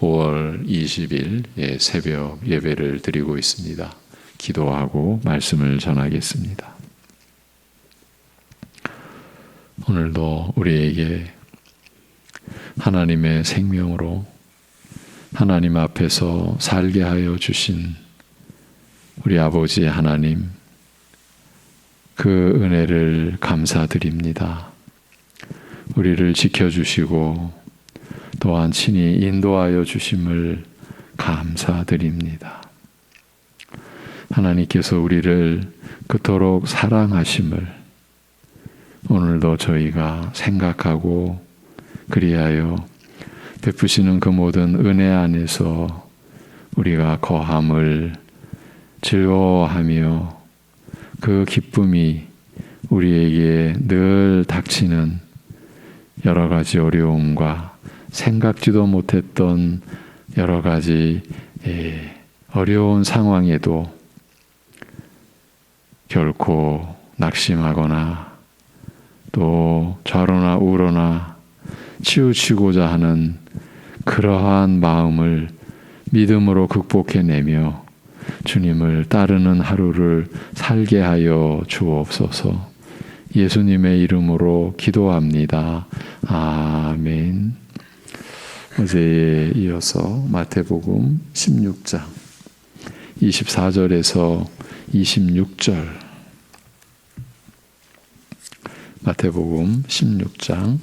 5월 20일 새벽 예배를 드리고 있습니다. 기도하고 말씀을 전하겠습니다. 오늘도 우리에게 하나님의 생명으로 하나님 앞에서 살게 하여 주신 우리 아버지 하나님, 그 은혜를 감사드립니다. 우리를 지켜주시고 또한 친히 인도하여 주심을 감사드립니다. 하나님께서 우리를 그토록 사랑하심을 오늘도 저희가 생각하고 그리하여 베푸시는 그 모든 은혜 안에서 우리가 거함을 즐거워하며 그 기쁨이 우리에게 늘 닥치는 여러 가지 어려움과 생각지도 못했던 여러 가지 어려운 상황에도 결코 낙심하거나 또 좌로나 우로나 치우치고자 하는 그러한 마음을 믿음으로 극복해내며 주님을 따르는 하루를 살게 하여 주옵소서. 예수님의 이름으로 기도합니다. 아멘. 어제에 이어서 마태복음 16장 24절에서 26절, 마태복음 16장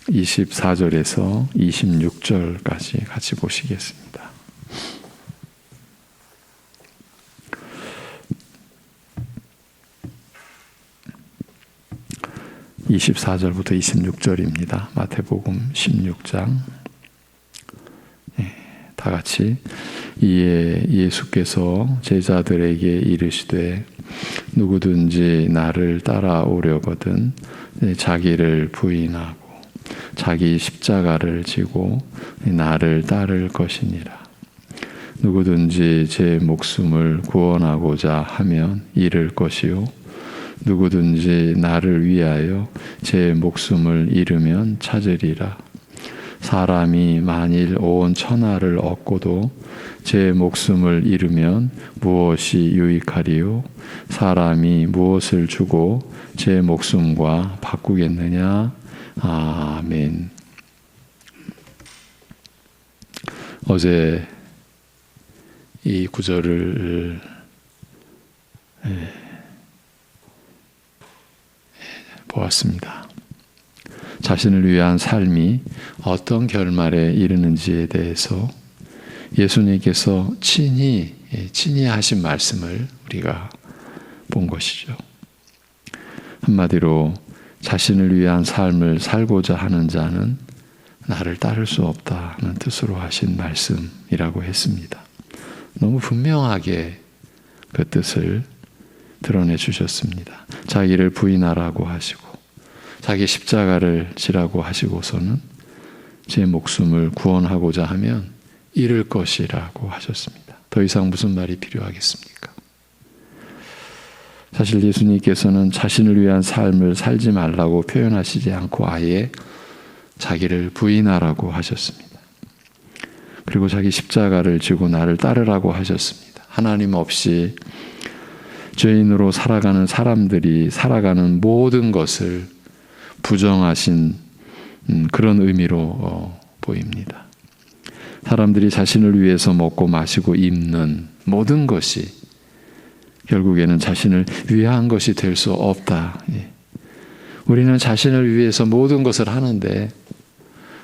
24절에서 26절까지 같이 보시겠습니다. (24절부터 26절입니다) 마태복음 16장. 다 같이. 이에 예수께서 제자들에게 이르시되 누구든지 나를 따라오려거든 자기를 부인하고 자기 십자가를 지고 나를 따를 것이니라. 누구든지 제 목숨을 구원하고자 하면 잃을 것이요 누구든지 나를 위하여 제 목숨을 잃으면 찾으리라. 사람이 만일 온 천하를 얻고도 제 목숨을 잃으면 무엇이 유익하리요? 사람이 무엇을 주고 제 목숨과 바꾸겠느냐? 아멘. 어제 이 구절을 보았습니다. 자신을 위한 삶이 어떤 결말에 이르는지에 대해서 예수님께서 친히 하신 말씀을 우리가 본 것이죠. 한마디로 자신을 위한 삶을 살고자 하는 자는 나를 따를 수 없다는 뜻으로 하신 말씀이라고 했습니다. 너무 분명하게 그 뜻을 드러내 주셨습니다. 자기를 부인하라고 하시고 자기 십자가를 지라고 하시고서는 제 목숨을 구원하고자 하면 잃을 것이라고 하셨습니다. 더 이상 무슨 말이 필요하겠습니까? 사실 예수님께서는 자신을 위한 삶을 살지 말라고 표현하시지 않고 아예 자기를 부인하라고 하셨습니다. 그리고 자기 십자가를 지고 나를 따르라고 하셨습니다. 하나님 없이 죄인으로 살아가는 사람들이 살아가는 모든 것을 부정하신 그런 의미로 보입니다. 사람들이 자신을 위해서 먹고 마시고 입는 모든 것이 결국에는 자신을 위한 것이 될 수 없다. 우리는 자신을 위해서 모든 것을 하는데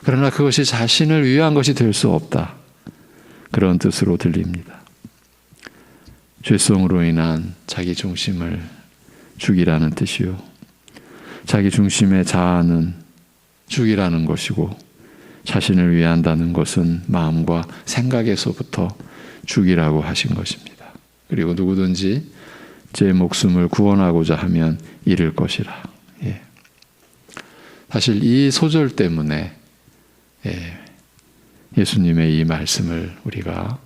그러나 그것이 자신을 위한 것이 될 수 없다. 그런 뜻으로 들립니다. 죄성으로 인한 자기 중심을 죽이라는 뜻이요. 자기 중심의 자아는 죽이라는 것이고 자신을 위한다는 것은 마음과 생각에서부터 죽이라고 하신 것입니다. 그리고 누구든지 제 목숨을 구원하고자 하면 잃을 것이라. 사실 이 소절 때문에 예수님의 이 말씀을 우리가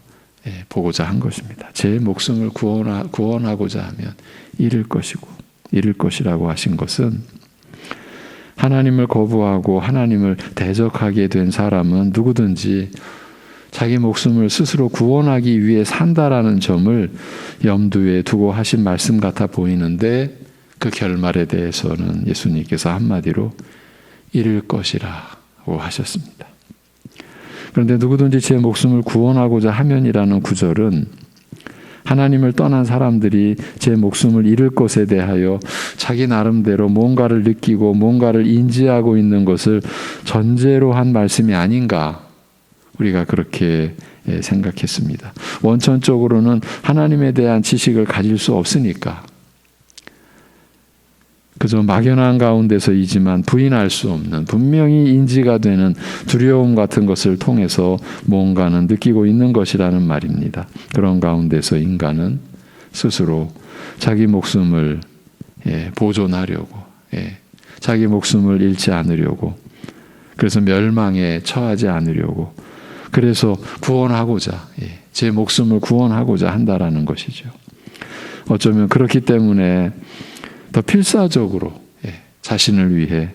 보고자 한 것입니다. 제 목숨을 구원하고자 하면 잃을 것이고 잃을 것이라고 하신 것은 하나님을 거부하고 하나님을 대적하게 된 사람은 누구든지 자기 목숨을 스스로 구원하기 위해 산다라는 점을 염두에 두고 하신 말씀 같아 보이는데, 그 결말에 대해서는 예수님께서 한마디로 잃을 것이라고 하셨습니다. 그런데 누구든지 제 목숨을 구원하고자 하면이라는 구절은 하나님을 떠난 사람들이 제 목숨을 잃을 것에 대하여 자기 나름대로 뭔가를 느끼고 뭔가를 인지하고 있는 것을 전제로 한 말씀이 아닌가, 우리가 그렇게 생각했습니다. 원천적으로는 하나님에 대한 지식을 가질 수 없으니까 그저 막연한 가운데서이지만 부인할 수 없는, 분명히 인지가 되는 두려움 같은 것을 통해서 뭔가는 느끼고 있는 것이라는 말입니다. 그런 가운데서 인간은 스스로 자기 목숨을 보존하려고, 자기 목숨을 잃지 않으려고, 그래서 멸망에 처하지 않으려고, 그래서 구원하고자, 제 목숨을 구원하고자 한다라는 것이죠. 어쩌면 그렇기 때문에 더 필사적으로 자신을 위해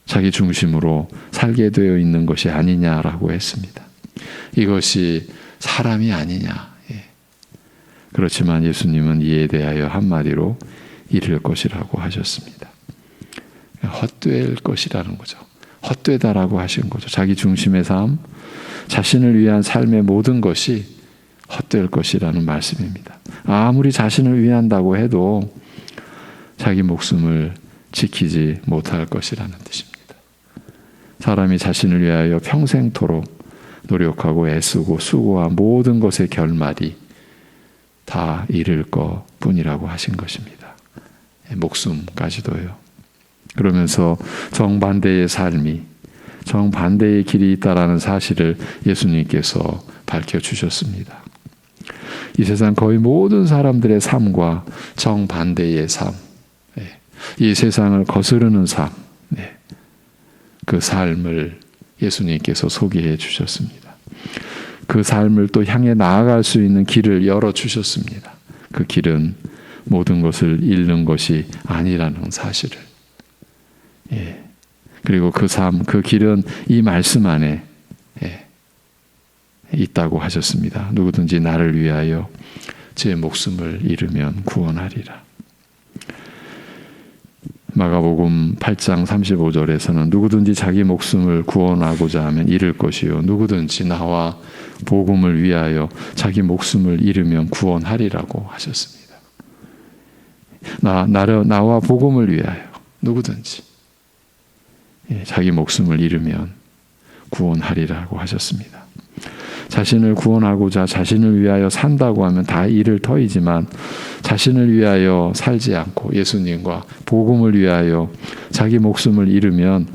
자기 중심으로 살게 되어 있는 것이 아니냐라고 했습니다. 이것이 사람이 아니냐. 그렇지만 예수님은 이에 대하여 한마디로 잃을 것이라고 하셨습니다. 헛될 것이라는 거죠. 헛되다라고 하신 거죠. 자기 중심의 삶, 자신을 위한 삶의 모든 것이 헛될 것이라는 말씀입니다. 아무리 자신을 위한다고 해도 자기 목숨을 지키지 못할 것이라는 뜻입니다. 사람이 자신을 위하여 평생토록 노력하고 애쓰고 수고한 모든 것의 결말이 다 잃을 것뿐이라고 하신 것입니다. 목숨까지도요. 그러면서 정반대의 삶이, 정반대의 길이 있다라는 사실을 예수님께서 밝혀주셨습니다. 이 세상 거의 모든 사람들의 삶과 정반대의 삶, 이 세상을 거스르는 삶, 그 삶을 예수님께서 소개해 주셨습니다. 그 삶을 또 향해 나아갈 수 있는 길을 열어주셨습니다. 그 길은 모든 것을 잃는 것이 아니라는 사실을. 그리고 그 삶, 그 길은 이 말씀 안에 있다고 하셨습니다. 누구든지 나를 위하여 제 목숨을 잃으면 구원하리라. 마가복음 8장 35절에서는 누구든지 자기 목숨을 구원하고자 하면 잃을 것이요 누구든지 나와 복음을 위하여 자기 목숨을 잃으면 구원하리라고 하셨습니다. 나와 복음을 위하여 누구든지 자기 목숨을 잃으면 구원하리라고 하셨습니다. 자신을 구원하고자 자신을 위하여 산다고 하면 다 잃을 터이지만 자신을 위하여 살지 않고 예수님과 복음을 위하여 자기 목숨을 잃으면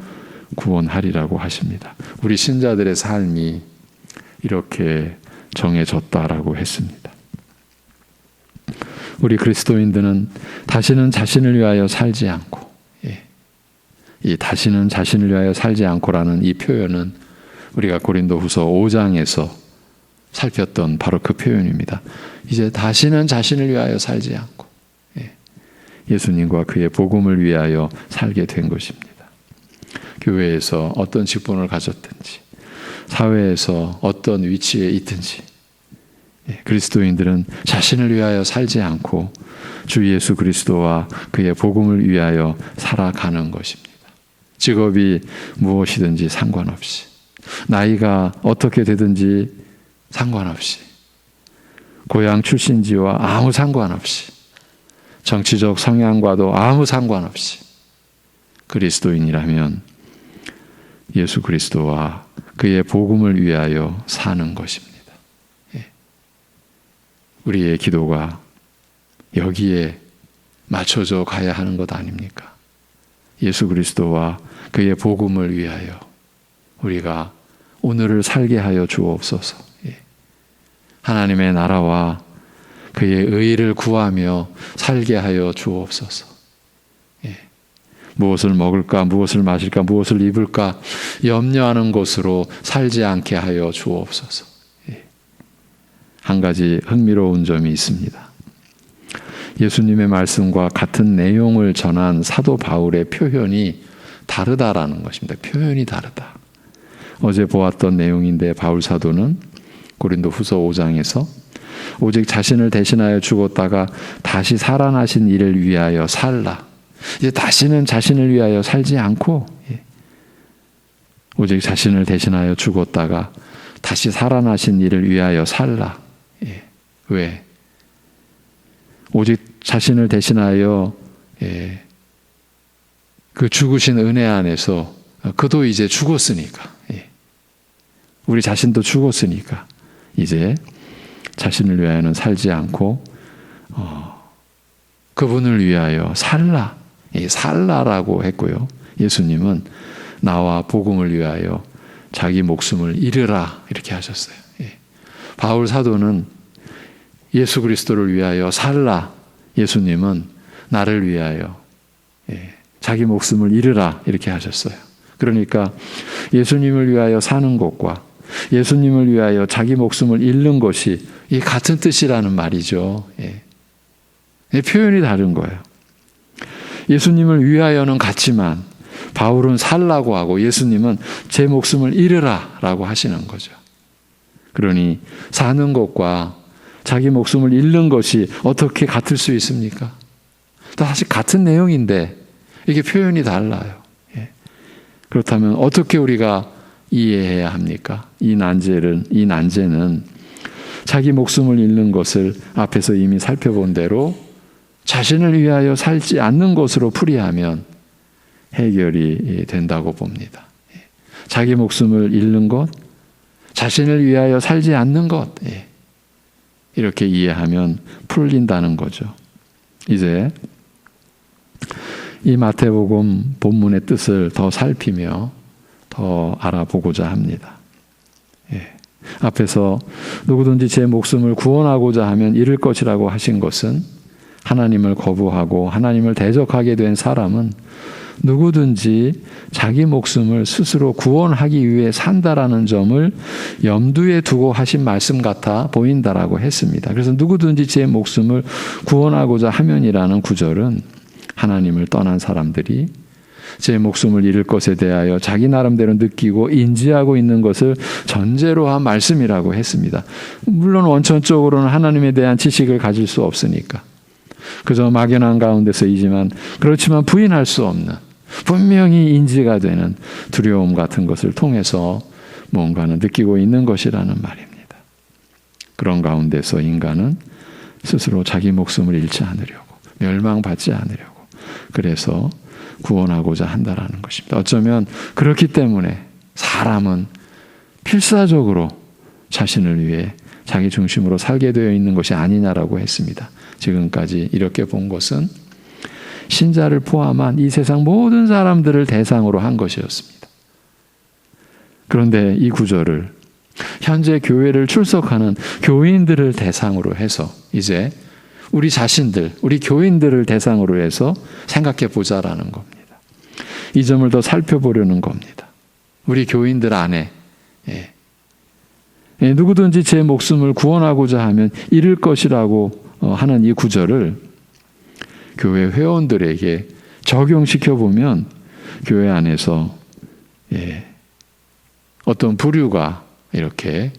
구원하리라고 하십니다. 우리 신자들의 삶이 이렇게 정해졌다라고 했습니다. 우리 그리스도인들은 다시는 자신을 위하여 살지 않고, 이 다시는 자신을 위하여 살지 않고라는 이 표현은 우리가 고린도후서 5장에서 살폈던 바로 그 표현입니다. 이제 다시는 자신을 위하여 살지 않고 예수님과 그의 복음을 위하여 살게 된 것입니다. 교회에서 어떤 직분을 가졌든지 사회에서 어떤 위치에 있든지 그리스도인들은 자신을 위하여 살지 않고 주 예수 그리스도와 그의 복음을 위하여 살아가는 것입니다. 직업이 무엇이든지 상관없이, 나이가 어떻게 되든지 상관없이, 고향 출신지와 아무 상관없이, 정치적 성향과도 아무 상관없이 그리스도인이라면 예수 그리스도와 그의 복음을 위하여 사는 것입니다. 우리의 기도가 여기에 맞춰져 가야 하는 것 아닙니까? 예수 그리스도와 그의 복음을 위하여 우리가 오늘을 살게 하여 주옵소서. 하나님의 나라와 그의 의를 구하며 살게 하여 주옵소서. 무엇을 먹을까, 무엇을 마실까, 무엇을 입을까 염려하는 것으로 살지 않게 하여 주옵소서. 한 가지 흥미로운 점이 있습니다. 예수님의 말씀과 같은 내용을 전한 사도 바울의 표현이 다르다라는 것입니다. 표현이 다르다. 어제 보았던 내용인데 바울 사도는 고린도 후서 5장에서 오직 자신을 대신하여 죽었다가 다시 살아나신 이를 위하여 살라. 이제 다시는 자신을 위하여 살지 않고 오직 자신을 대신하여 죽었다가 다시 살아나신 이를 위하여 살라. 왜? 오직 자신을 대신하여 그 죽으신 은혜 안에서 그도 이제 죽었으니까, 우리 자신도 죽었으니까 이제 자신을 위하여는 살지 않고 그분을 위하여 살라. 살라라고 했고요. 예수님은 나와 복음을 위하여 자기 목숨을 잃으라 이렇게 하셨어요. 바울 사도는 예수 그리스도를 위하여 살라. 예수님은 나를 위하여 자기 목숨을 잃으라 이렇게 하셨어요. 그러니까 예수님을 위하여 사는 것과 예수님을 위하여 자기 목숨을 잃는 것이 이 같은 뜻이라는 말이죠. 표현이 다른 거예요. 예수님을 위하여는 같지만 바울은 살라고 하고 예수님은 제 목숨을 잃으라 라고 하시는 거죠. 그러니 사는 것과 자기 목숨을 잃는 것이 어떻게 같을 수 있습니까? 사실 같은 내용인데 이게 표현이 달라요. 그렇다면 어떻게 우리가 이해해야 합니까? 이 난제는 자기 목숨을 잃는 것을 앞에서 이미 살펴본 대로 자신을 위하여 살지 않는 것으로 풀이하면 해결이 된다고 봅니다. 자기 목숨을 잃는 것, 자신을 위하여 살지 않는 것, 이렇게 이해하면 풀린다는 거죠. 이제 이 마태복음 본문의 뜻을 더 살피며 더 알아보고자 합니다. 앞에서 누구든지 제 목숨을 구원하고자 하면 잃을 것이라고 하신 것은 하나님을 거부하고 하나님을 대적하게 된 사람은 누구든지 자기 목숨을 스스로 구원하기 위해 산다라는 점을 염두에 두고 하신 말씀 같아 보인다라고 했습니다. 그래서 누구든지 제 목숨을 구원하고자 하면이라는 구절은 하나님을 떠난 사람들이 제 목숨을 잃을 것에 대하여 자기 나름대로 느끼고 인지하고 있는 것을 전제로 한 말씀이라고 했습니다. 물론 원천적으로는 하나님에 대한 지식을 가질 수 없으니까 그저 막연한 가운데서이지만 그렇지만 부인할 수 없는 분명히 인지가 되는 두려움 같은 것을 통해서 뭔가는 느끼고 있는 것이라는 말입니다. 그런 가운데서 인간은 스스로 자기 목숨을 잃지 않으려고 멸망받지 않으려고 그래서 구원하고자 한다라는 것입니다. 어쩌면 그렇기 때문에 사람은 필사적으로 자신을 위해 자기 중심으로 살게 되어 있는 것이 아니냐라고 했습니다. 지금까지 이렇게 본 것은 신자를 포함한 이 세상 모든 사람들을 대상으로 한 것이었습니다. 그런데 이 구절을 현재 교회를 출석하는 교인들을 대상으로 해서 이제 우리 자신들, 우리 교인들을 대상으로 해서 생각해 보자라는 겁니다. 이 점을 더 살펴보려는 겁니다. 우리 교인들 안에 누구든지 제 목숨을 구원하고자 하면 잃을 것이라고 하는 이 구절을 교회 회원들에게 적용시켜 보면 교회 안에서 어떤 부류가 이렇게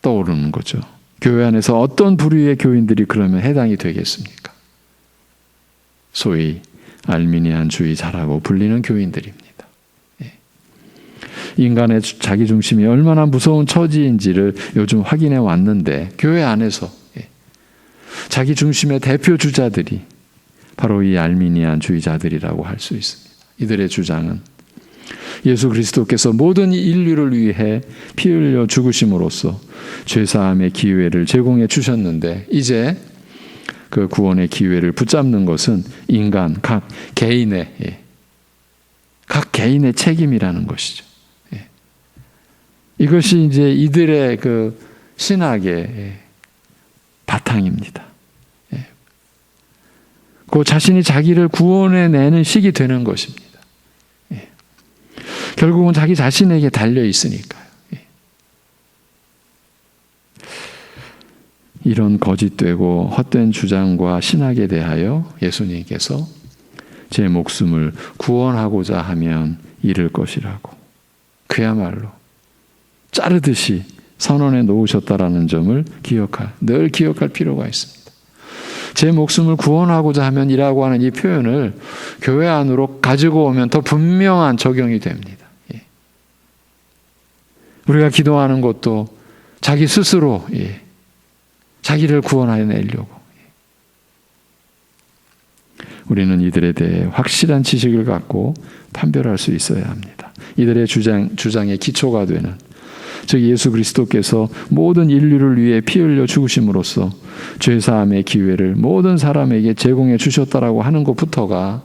떠오르는 거죠. 교회 안에서 어떤 부류의 교인들이 그러면 해당이 되겠습니까? 소위 알미니안주의자라고 불리는 교인들입니다. 인간의 자기중심이 얼마나 무서운 처지인지를 요즘 확인해 왔는데 교회 안에서 자기중심의 대표 주자들이 바로 이 알미니안주의자들이라고 할 수 있습니다. 이들의 주장은 예수 그리스도께서 모든 인류를 위해 피 흘려 죽으심으로써 죄사함의 기회를 제공해 주셨는데 이제 그 구원의 기회를 붙잡는 것은 인간 각 개인의 책임이라는 것이죠. 이것이 이제 이들의 그 신학의 바탕입니다. 그 자신이 자기를 구원해내는 식이 되는 것입니다. 결국은 자기 자신에게 달려 있으니까요. 이런 거짓되고 헛된 주장과 신학에 대하여 예수님께서 제 목숨을 구원하고자 하면 잃을 것이라고 그야말로 자르듯이 선언해 놓으셨다라는 점을 늘 기억할 필요가 있습니다. 제 목숨을 구원하고자 하면 이라고 하는 이 표현을 교회 안으로 가지고 오면 더 분명한 적용이 됩니다. 우리가 기도하는 것도 자기 스스로 자기를 구원해내려고. 우리는 이들에 대해 확실한 지식을 갖고 판별할 수 있어야 합니다. 이들의 주장의 기초가 되는, 즉 예수 그리스도께서 모든 인류를 위해 피 흘려 죽으심으로써 죄사함의 기회를 모든 사람에게 제공해 주셨다라고 하는 것부터가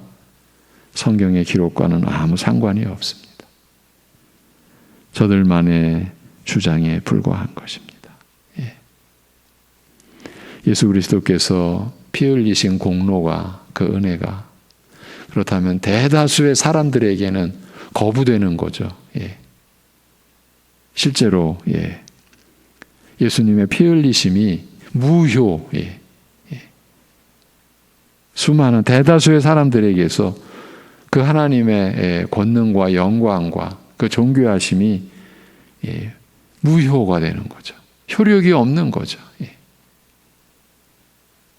성경의 기록과는 아무 상관이 없습니다. 저들만의 주장에 불과한 것입니다. 예수 그리스도께서 피 흘리신 공로가, 그 은혜가 그렇다면 대다수의 사람들에게는 거부되는 거죠. 실제로 예수님의 피 흘리심이 무효, 수많은 대다수의 사람들에게서 그 하나님의 권능과 영광과 그 존귀하심이 무효가 되는 거죠. 효력이 없는 거죠.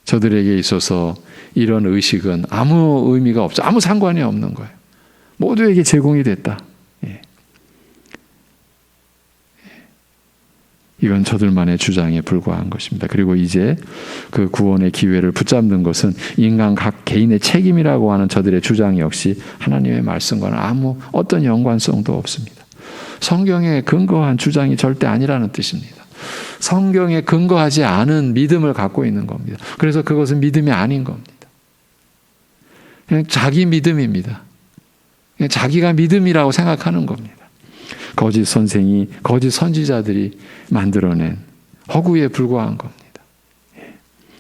저들에게 있어서 이런 의식은 아무 의미가 없죠. 아무 상관이 없는 거예요. 모두에게 제공이 됐다. 이건 저들만의 주장에 불과한 것입니다. 그리고 이제 그 구원의 기회를 붙잡는 것은 인간 각 개인의 책임이라고 하는 저들의 주장 역시 하나님의 말씀과는 아무 어떤 연관성도 없습니다. 성경에 근거한 주장이 절대 아니라는 뜻입니다. 성경에 근거하지 않은 믿음을 갖고 있는 겁니다. 그래서 그것은 믿음이 아닌 겁니다. 그냥 자기 믿음입니다. 그냥 자기가 믿음이라고 생각하는 겁니다. 거짓 선생이, 거짓 선지자들이 만들어낸 허구에 불과한 겁니다.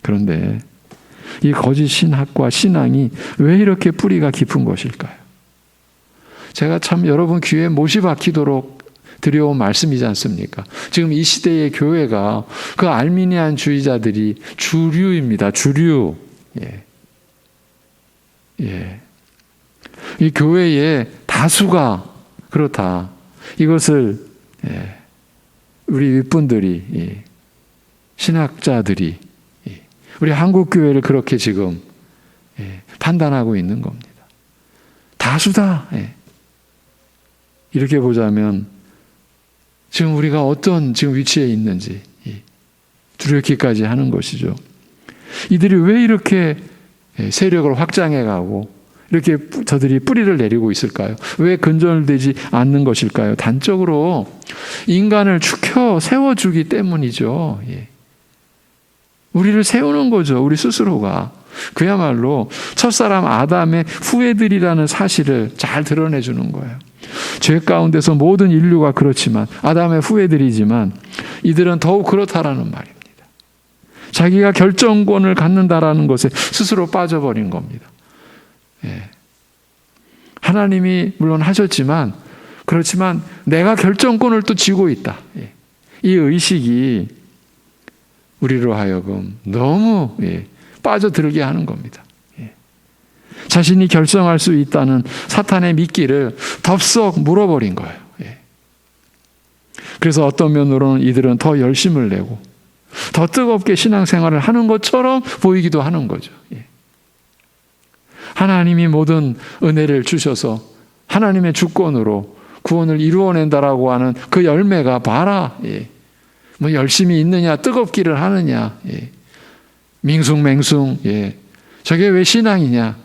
그런데 이 거짓 신학과 신앙이 왜 이렇게 뿌리가 깊은 것일까요? 제가 참 여러분 귀에 못이 박히도록 드려온 말씀이지 않습니까? 지금 이 시대의 교회가 그 알미니안주의자들이 주류입니다. 주류. 이 교회의 다수가 그렇다. 이것을 우리 윗분들이, 신학자들이 우리 한국교회를 그렇게 지금 판단하고 있는 겁니다. 다수다. 이렇게 보자면 지금 우리가 어떤 지금 위치에 있는지 두렵기까지 하는 것이죠. 이들이 왜 이렇게 세력을 확장해가고 이렇게 저들이 뿌리를 내리고 있을까요? 왜 근절되지 않는 것일까요? 단적으로 인간을 축혀 세워주기 때문이죠. 우리를 세우는 거죠. 우리 스스로가. 그야말로 첫사람 아담의 후예들이라는 사실을 잘 드러내주는 거예요. 죄 가운데서 모든 인류가 그렇지만 아담의 후예들이지만 이들은 더욱 그렇다라는 말입니다. 자기가 결정권을 갖는다라는 것에 스스로 빠져버린 겁니다. 하나님이 물론 하셨지만 그렇지만 내가 결정권을 또 쥐고 있다. 이 의식이 우리로 하여금 너무 빠져들게 하는 겁니다. 자신이 결정할 수 있다는 사탄의 미끼를 덥석 물어버린 거예요. 그래서 어떤 면으로는 이들은 더 열심을 내고 더 뜨겁게 신앙생활을 하는 것처럼 보이기도 하는 거죠. 하나님이 모든 은혜를 주셔서 하나님의 주권으로 구원을 이루어낸다라고 하는 그 열매가 봐라. 뭐 열심히 있느냐, 뜨겁기를 하느냐, 밍숭맹숭, 저게 왜 신앙이냐,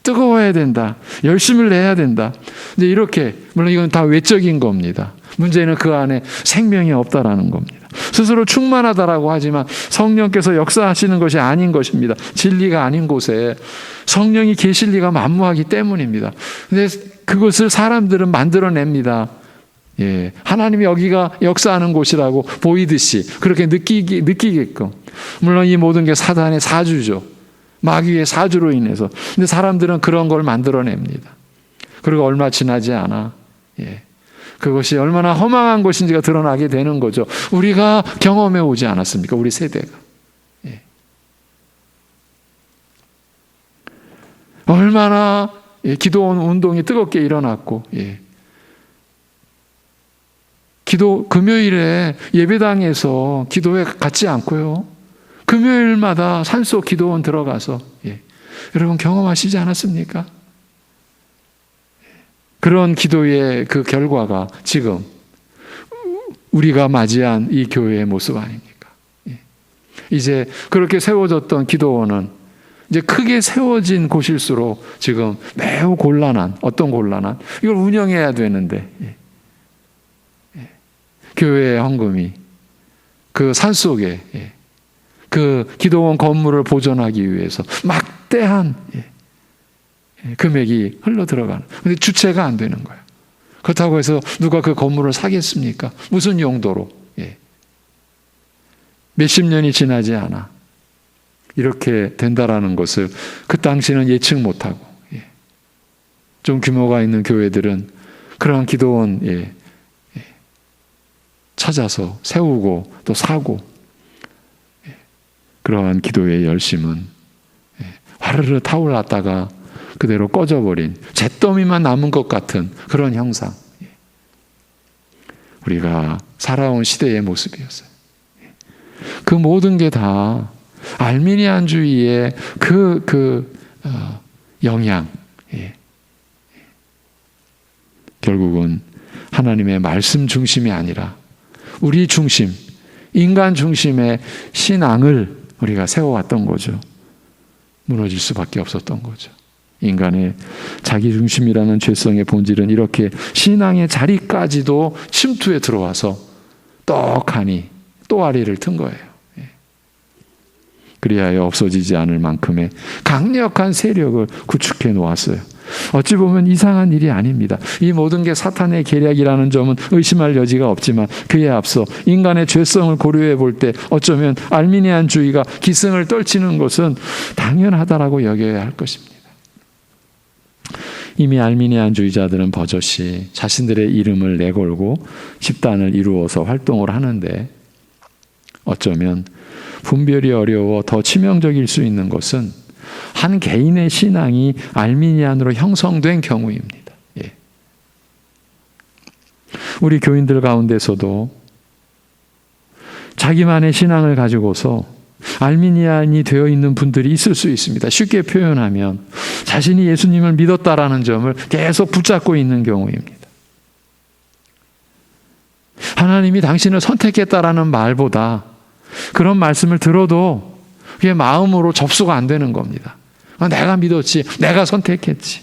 뜨거워야 된다, 열심을 내야 된다. 근데 이렇게 물론 이건 다 외적인 겁니다. 문제는 그 안에 생명이 없다라는 겁니다. 스스로 충만하다라고 하지만 성령께서 역사하시는 것이 아닌 것입니다. 진리가 아닌 곳에 성령이 계실 리가 만무하기 때문입니다. 근데 그것을 사람들은 만들어냅니다. 하나님이 여기가 역사하는 곳이라고 보이듯이 그렇게 느끼게끔. 물론 이 모든 게 사단의 사주죠. 마귀의 사주로 인해서. 근데 사람들은 그런 걸 만들어냅니다. 그리고 얼마 지나지 않아. 그것이 얼마나 허망한 것인지가 드러나게 되는 거죠. 우리가 경험해 오지 않았습니까? 우리 세대가. 얼마나 기도원 운동이 뜨겁게 일어났고, 금요일에 예배당에서 기도회 갖지 않고요, 금요일마다 산속 기도원 들어가서, 여러분 경험하시지 않았습니까? 그런 기도의 그 결과가 지금 우리가 맞이한 이 교회의 모습 아닙니까? 이제 그렇게 세워졌던 기도원은 이제 크게 세워진 곳일수록 지금 매우 곤란한, 어떤 곤란한, 이걸 운영해야 되는데, 교회의 헌금이 그 산속에 그 기도원 건물을 보존하기 위해서 막대한 금액이 흘러 들어가는. 근데 주체가 안 되는 거예요. 그렇다고 해서 누가 그 건물을 사겠습니까? 무슨 용도로? 몇십 년이 지나지 않아 이렇게 된다라는 것을 그 당시는 예측 못하고, 좀 규모가 있는 교회들은 그러한 기도원 찾아서 세우고 또 사고, 그러한 기도의 열심은 화르르 타올랐다가 그대로 꺼져버린 잿더미만 남은 것 같은 그런 형상, 우리가 살아온 시대의 모습이었어요. 그 모든 게 다 알미니안주의의 영향, 결국은 하나님의 말씀 중심이 아니라 우리 중심, 인간 중심의 신앙을 우리가 세워왔던 거죠. 무너질 수밖에 없었던 거죠. 인간의 자기 중심이라는 죄성의 본질은 이렇게 신앙의 자리까지도 침투해 들어와서 떡하니 또아리를 튼 거예요. 그리하여 없어지지 않을 만큼의 강력한 세력을 구축해 놓았어요. 어찌 보면 이상한 일이 아닙니다. 이 모든 게 사탄의 계략이라는 점은 의심할 여지가 없지만, 그에 앞서 인간의 죄성을 고려해 볼 때 어쩌면 알미니안주의가 기승을 떨치는 것은 당연하다라고 여겨야 할 것입니다. 이미 알미니안주의자들은 버젓이 자신들의 이름을 내걸고 집단을 이루어서 활동을 하는데, 어쩌면 분별이 어려워 더 치명적일 수 있는 것은 한 개인의 신앙이 알미니안으로 형성된 경우입니다. 우리 교인들 가운데서도 자기만의 신앙을 가지고서 알미니안이 되어 있는 분들이 있을 수 있습니다. 쉽게 표현하면 자신이 예수님을 믿었다라는 점을 계속 붙잡고 있는 경우입니다. 하나님이 당신을 선택했다라는 말보다 그런 말씀을 들어도 그게 마음으로 접수가 안 되는 겁니다. 내가 믿었지, 내가 선택했지.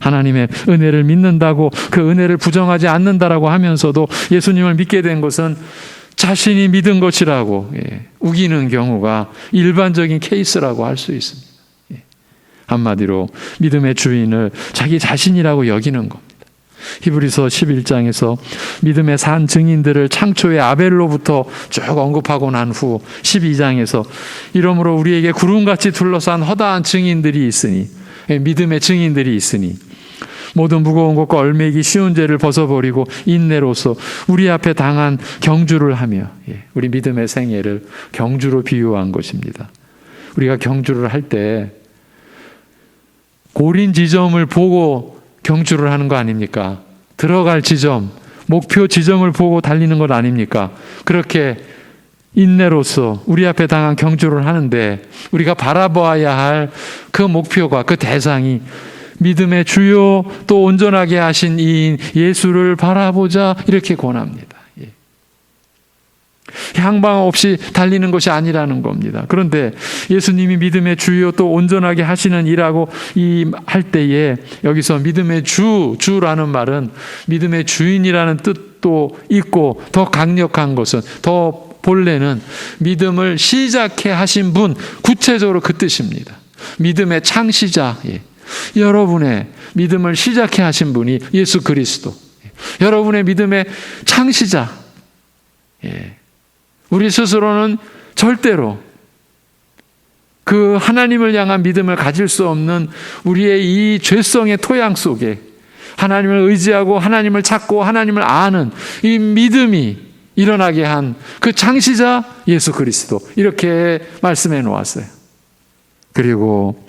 하나님의 은혜를 믿는다고 그 은혜를 부정하지 않는다라고 하면서도 예수님을 믿게 된 것은 자신이 믿은 것이라고 우기는 경우가 일반적인 케이스라고 할 수 있습니다. 한마디로 믿음의 주인을 자기 자신이라고 여기는 겁니다. 히브리서 11장에서 믿음의 산 증인들을 창초의 아벨로부터 쭉 언급하고 난 후 12장에서 이러므로 우리에게 구름같이 둘러싼 허다한 증인들이 있으니, 믿음의 증인들이 있으니 모든 무거운 것과 얼매기 쉬운 죄를 벗어버리고 인내로서 우리 앞에 당한 경주를 하며, 우리 믿음의 생애를 경주로 비유한 것입니다. 우리가 경주를 할 때 고린 지점을 보고 경주를 하는 거 아닙니까? 들어갈 지점, 목표 지점을 보고 달리는 것 아닙니까? 그렇게 인내로서 우리 앞에 당한 경주를 하는데 우리가 바라보아야 할 그 목표가, 그 대상이 믿음의 주요 또 온전하게 하신 이인 예수를 바라보자, 이렇게 권합니다. 향방 없이 달리는 것이 아니라는 겁니다. 그런데 예수님이 믿음의 주요 또 온전하게 하시는 이라고 할 때에 여기서 믿음의 주라는 말은 믿음의 주인이라는 뜻도 있고, 더 강력한 것은, 더 본래는 믿음을 시작해 하신 분, 구체적으로 그 뜻입니다. 믿음의 창시자, 여러분의 믿음을 시작해 하신 분이 예수 그리스도, 여러분의 믿음의 창시자. 우리 스스로는 절대로 그 하나님을 향한 믿음을 가질 수 없는 우리의 이 죄성의 토양 속에 하나님을 의지하고 하나님을 찾고 하나님을 아는 이 믿음이 일어나게 한 그 창시자 예수 그리스도, 이렇게 말씀해 놓았어요. 그리고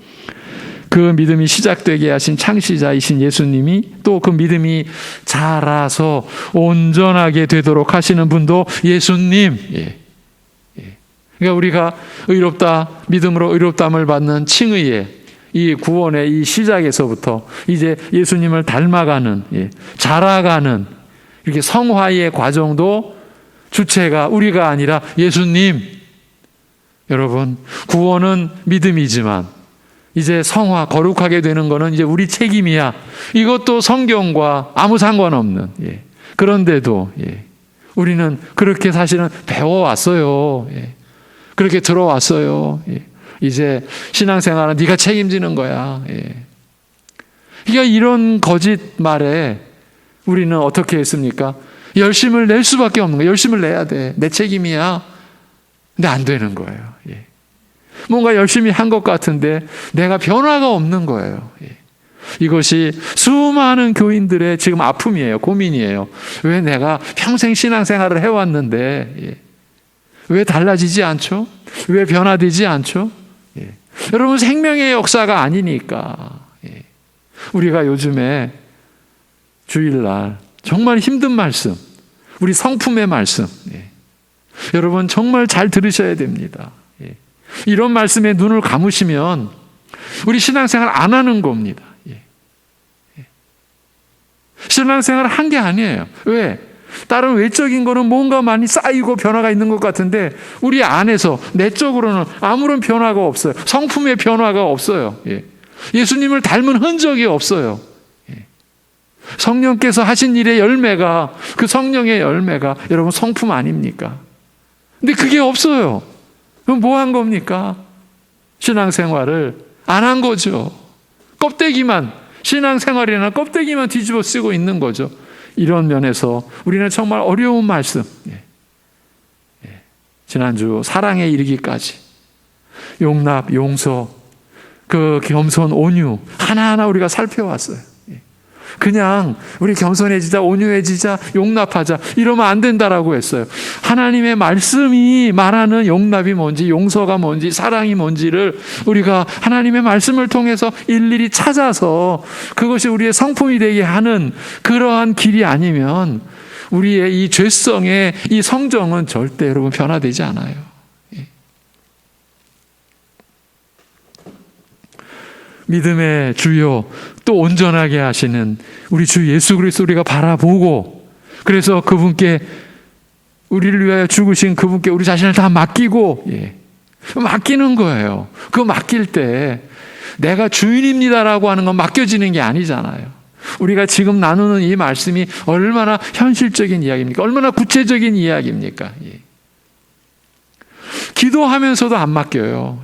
그 믿음이 시작되게 하신 창시자이신 예수님이 또 그 믿음이 자라서 온전하게 되도록 하시는 분도 예수님. 그러니까 우리가 의롭다, 믿음으로 의롭다함을 받는 칭의의 이 구원의 이 시작에서부터 이제 예수님을 닮아가는, 자라가는 이렇게 성화의 과정도 주체가 우리가 아니라 예수님. 여러분, 구원은 믿음이지만 이제 성화, 거룩하게 되는 것은 이제 우리 책임이야. 이것도 성경과 아무 상관없는. 그런데도 우리는 그렇게 사실은 배워왔어요. 그렇게 들어왔어요. 이제 신앙생활은 네가 책임지는 거야. 그러니까 이런 거짓말에 우리는 어떻게 했습니까? 열심을 낼 수밖에 없는 거예요. 열심을 내야 돼. 내 책임이야. 근데 안 되는 거예요. 뭔가 열심히 한 것 같은데 내가 변화가 없는 거예요. 이것이 수많은 교인들의 지금 아픔이에요. 고민이에요. 왜 내가 평생 신앙생활을 해왔는데 왜 달라지지 않죠? 왜 변화되지 않죠? 여러분, 생명의 역사가 아니니까. 우리가 요즘에 주일날 정말 힘든 말씀, 우리 성품의 말씀, 여러분 정말 잘 들으셔야 됩니다. 이런 말씀에 눈을 감으시면 우리 신앙생활 안 하는 겁니다. 신앙생활을 한 게 아니에요. 왜? 다른 외적인 거는 뭔가 많이 쌓이고 변화가 있는 것 같은데 우리 안에서 내적으로는 아무런 변화가 없어요. 성품의 변화가 없어요. 예수님을 닮은 흔적이 없어요. 성령께서 하신 일의 열매가, 그 성령의 열매가 여러분 성품 아닙니까? 근데 그게 없어요. 그럼 뭐 한 겁니까? 신앙생활을 안 한 거죠. 껍데기만, 신앙생활이나 껍데기만 뒤집어 쓰고 있는 거죠. 이런 면에서 우리는 정말 어려운 말씀, 지난주 사랑에 이르기까지 용납, 용서, 그 겸손, 온유 하나하나 우리가 살펴왔어요. 그냥 우리 겸손해지자, 온유해지자, 용납하자 이러면 안 된다라고 했어요. 하나님의 말씀이 말하는 용납이 뭔지, 용서가 뭔지, 사랑이 뭔지를 우리가 하나님의 말씀을 통해서 일일이 찾아서 그것이 우리의 성품이 되게 하는 그러한 길이 아니면 우리의 이 죄성의 이 성정은 절대 여러분 변화되지 않아요. 믿음의 주요 또 온전하게 하시는 우리 주 예수 그리스도 우리가 바라보고, 그래서 그분께, 우리를 위하여 죽으신 그분께 우리 자신을 다 맡기고, 맡기는 거예요. 그거 맡길 때 내가 주인입니다라고 하는 건 맡겨지는 게 아니잖아요. 우리가 지금 나누는 이 말씀이 얼마나 현실적인 이야기입니까? 얼마나 구체적인 이야기입니까? 기도하면서도 안 맡겨요.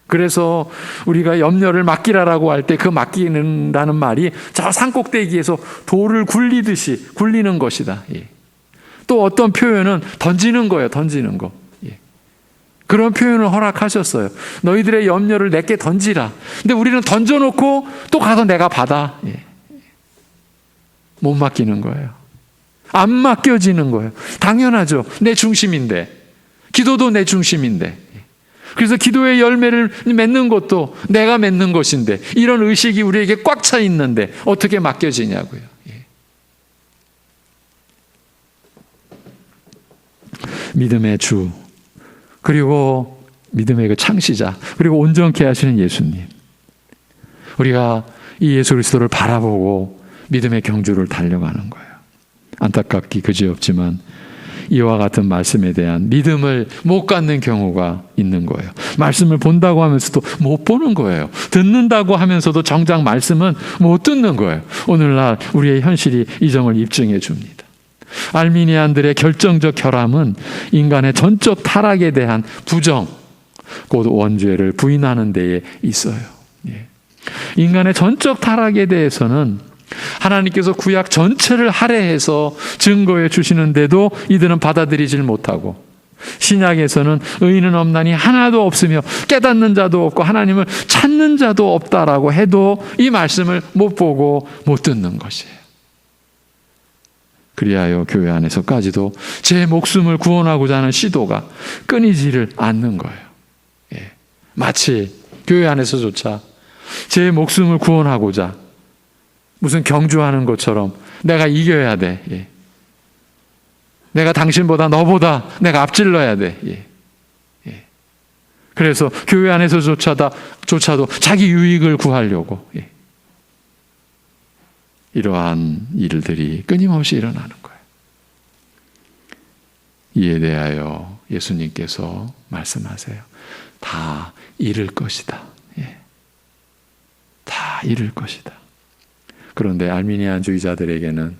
그래서 우리가 염려를 맡기라라고 할 때 그 맡기는다는 말이 저 산꼭대기에서 돌을 굴리듯이 굴리는 것이다. 또 어떤 표현은 던지는 거예요. 던지는 거. 그런 표현을 허락하셨어요. 너희들의 염려를 내게 던지라. 근데 우리는 던져놓고 또 가서 내가 받아. 못 맡기는 거예요. 안 맡겨지는 거예요. 당연하죠. 내 중심인데. 기도도 내 중심인데. 그래서 기도의 열매를 맺는 것도 내가 맺는 것인데 이런 의식이 우리에게 꽉 차 있는데 어떻게 맡겨지냐고요. 믿음의 주, 그리고 믿음의 그 창시자, 그리고 온전케 하시는 예수님. 우리가 이 예수 그리스도를 바라보고 믿음의 경주를 달려가는 거예요. 안타깝기 그지없지만 이와 같은 말씀에 대한 믿음을 못 갖는 경우가 있는 거예요. 말씀을 본다고 하면서도 못 보는 거예요. 듣는다고 하면서도 정작 말씀은 못 듣는 거예요. 오늘날 우리의 현실이 이 점을 입증해 줍니다. 알미니안들의 결정적 결함은 인간의 전적 타락에 대한 부정, 곧 원죄를 부인하는 데에 있어요. 인간의 전적 타락에 대해서는 하나님께서 구약 전체를 할애해서 증거해 주시는데도 이들은 받아들이질 못하고, 신약에서는 의인은 없나니 하나도 없으며 깨닫는 자도 없고 하나님을 찾는 자도 없다라고 해도 이 말씀을 못 보고 못 듣는 것이에요. 그리하여 교회 안에서까지도 제 목숨을 구원하고자 하는 시도가 끊이지를 않는 거예요. 마치 교회 안에서조차 제 목숨을 구원하고자 무슨 경주하는 것처럼 내가 이겨야 돼. 예. 내가 당신보다 너보다 내가 앞질러야 돼. 예. 예. 그래서 교회 안에서조차도 자기 유익을 구하려고 예. 이러한 일들이 끊임없이 일어나는 거예요. 이에 대하여 예수님께서 말씀하세요. 다 잃을 것이다. 예. 다 잃을 것이다. 그런데 알미니안주의자들에게는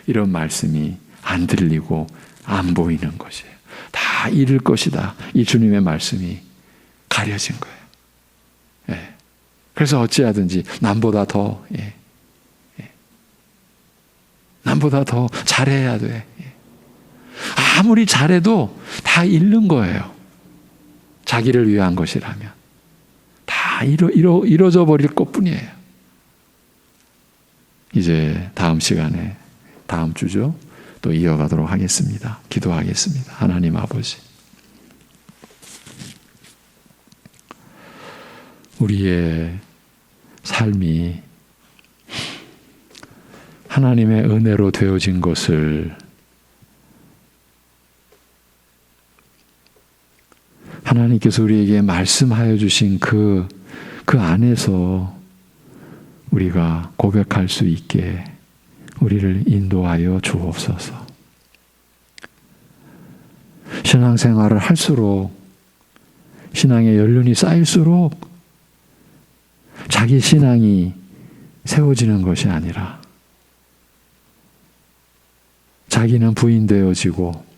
이런 말씀이 안 들리고 안 보이는 것이에요. 다 잃을 것이다. 이 주님의 말씀이 가려진 거예요. 예. 그래서 어찌하든지 남보다 더 예. 예. 남보다 더 잘해야 돼. 예. 아무리 잘해도 다 잃는 거예요. 자기를 위한 것이라면 다 이뤄져 버릴 것뿐이에요. 이제 다음 시간에 다음 주죠. 또 이어가도록 하겠습니다. 기도하겠습니다. 하나님 아버지, 우리의 삶이 하나님의 은혜로 되어진 것을 하나님께서 우리에게 말씀하여 주신 그 안에서 우리가 고백할 수 있게 우리를 인도하여 주옵소서. 신앙생활을 할수록 신앙의 연륜이 쌓일수록 자기 신앙이 세워지는 것이 아니라 자기는 부인되어지고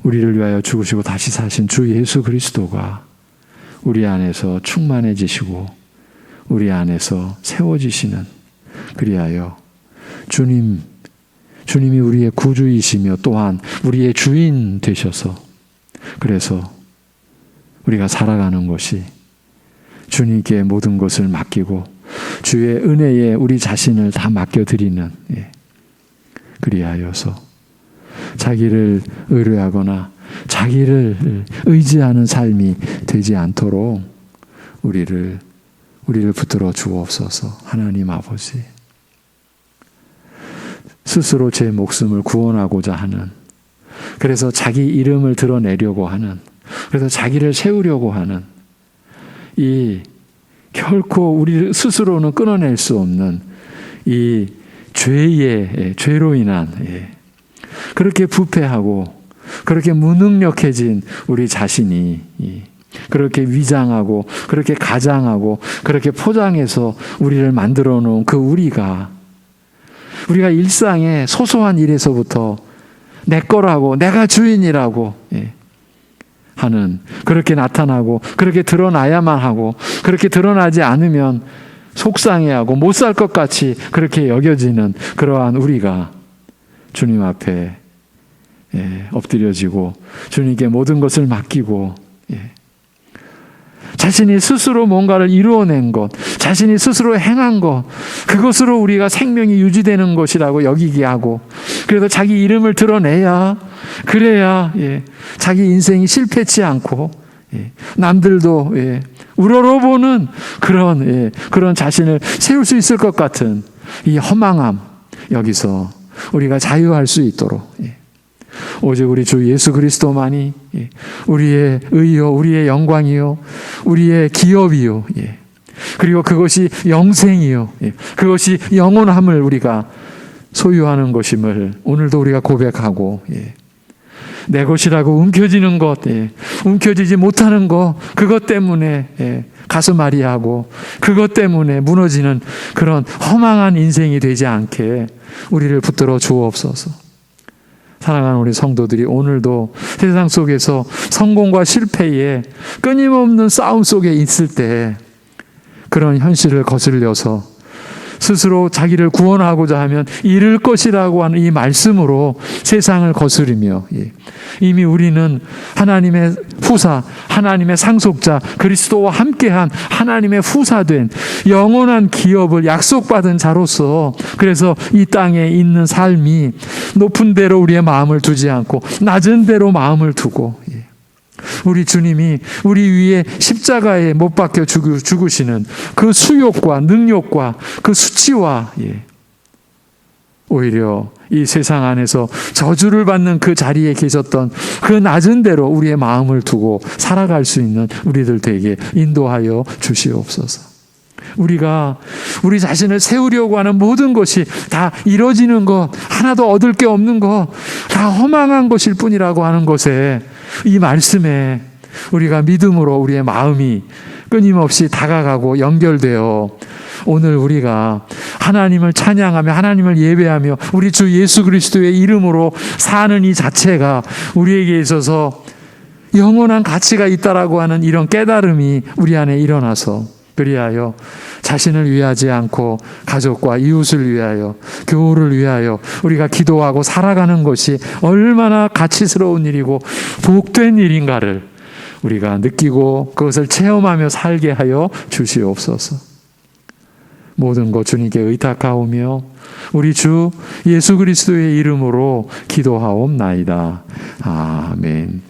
우리를 위하여 죽으시고 다시 사신 주 예수 그리스도가 우리 안에서 충만해지시고 우리 안에서 세워지시는, 그리하여 주님이 우리의 구주이시며 또한 우리의 주인 되셔서 그래서 우리가 살아가는 것이 주님께 모든 것을 맡기고 주의 은혜에 우리 자신을 다 맡겨드리는 그리하여서 자기를 의뢰하거나 자기를 의지하는 삶이 되지 않도록 우리를 붙들어 주옵소서. 하나님 아버지, 스스로 제 목숨을 구원하고자 하는, 그래서 자기 이름을 드러내려고 하는, 그래서 자기를 세우려고 하는 이 결코 우리 스스로는 끊어낼 수 없는 이 죄로 인한 그렇게 부패하고 그렇게 무능력해진 우리 자신이 그렇게 위장하고 그렇게 가장하고 그렇게 포장해서 우리를 만들어 놓은 그 우리가 일상의 소소한 일에서부터 내 거라고 내가 주인이라고 하는, 그렇게 나타나고 그렇게 드러나야만 하고 그렇게 드러나지 않으면 속상해하고 못 살 것 같이 그렇게 여겨지는 그러한 우리가 주님 앞에 엎드려지고 주님께 모든 것을 맡기고 자신이 스스로 뭔가를 이루어낸 것, 자신이 스스로 행한 것, 그것으로 우리가 생명이 유지되는 것이라고 여기게 하고, 그래서 자기 이름을 드러내야, 그래야 자기 인생이 실패치 않고 남들도 우러러보는 그런 자신을 세울 수 있을 것 같은 이 허망함, 여기서 우리가 자유할 수 있도록 오직 우리 주 예수 그리스도만이 우리의 의요, 우리의 영광이요, 우리의 기업이요, 그리고 그것이 영생이요, 그것이 영원함을 우리가 소유하는 것임을 오늘도 우리가 고백하고, 내 것이라고 움켜쥐는 것, 움켜쥐지 못하는 것, 그것 때문에 가슴 아리하고 그것 때문에 무너지는 그런 허망한 인생이 되지 않게 우리를 붙들어 주옵소서. 사랑하는 우리 성도들이 오늘도 세상 속에서 성공과 실패에 끊임없는 싸움 속에 있을 때 그런 현실을 거슬려서 스스로 자기를 구원하고자 하면 잃을 것이라고 하는 이 말씀으로 세상을 거스르며 이미 우리는 하나님의 후사, 하나님의 상속자, 그리스도와 함께한 하나님의 후사된 영원한 기업을 약속받은 자로서, 그래서 이 땅에 있는 삶이 높은 데로 우리의 마음을 두지 않고 낮은 데로 마음을 두고 우리 주님이 우리 위에 십자가에 못 박혀 죽으시는 그 수욕과 능욕과 그 수치와 오히려 이 세상 안에서 저주를 받는 그 자리에 계셨던 그 낮은 대로 우리의 마음을 두고 살아갈 수 있는 우리들 되게 인도하여 주시옵소서. 우리가 우리 자신을 세우려고 하는 모든 것이 다 이뤄지는 것, 하나도 얻을 게 없는 것, 다 허망한 것일 뿐이라고 하는 것에, 이 말씀에 우리가 믿음으로 우리의 마음이 끊임없이 다가가고 연결되어 오늘 우리가 하나님을 찬양하며 하나님을 예배하며 우리 주 예수 그리스도의 이름으로 사는 이 자체가 우리에게 있어서 영원한 가치가 있다라고 하는 이런 깨달음이 우리 안에 일어나서, 그리하여 자신을 위하지 않고 가족과 이웃을 위하여, 교우를 위하여 우리가 기도하고 살아가는 것이 얼마나 가치스러운 일이고 복된 일인가를 우리가 느끼고 그것을 체험하며 살게 하여 주시옵소서. 모든 것 주님께 의탁하오며 우리 주 예수 그리스도의 이름으로 기도하옵나이다. 아멘.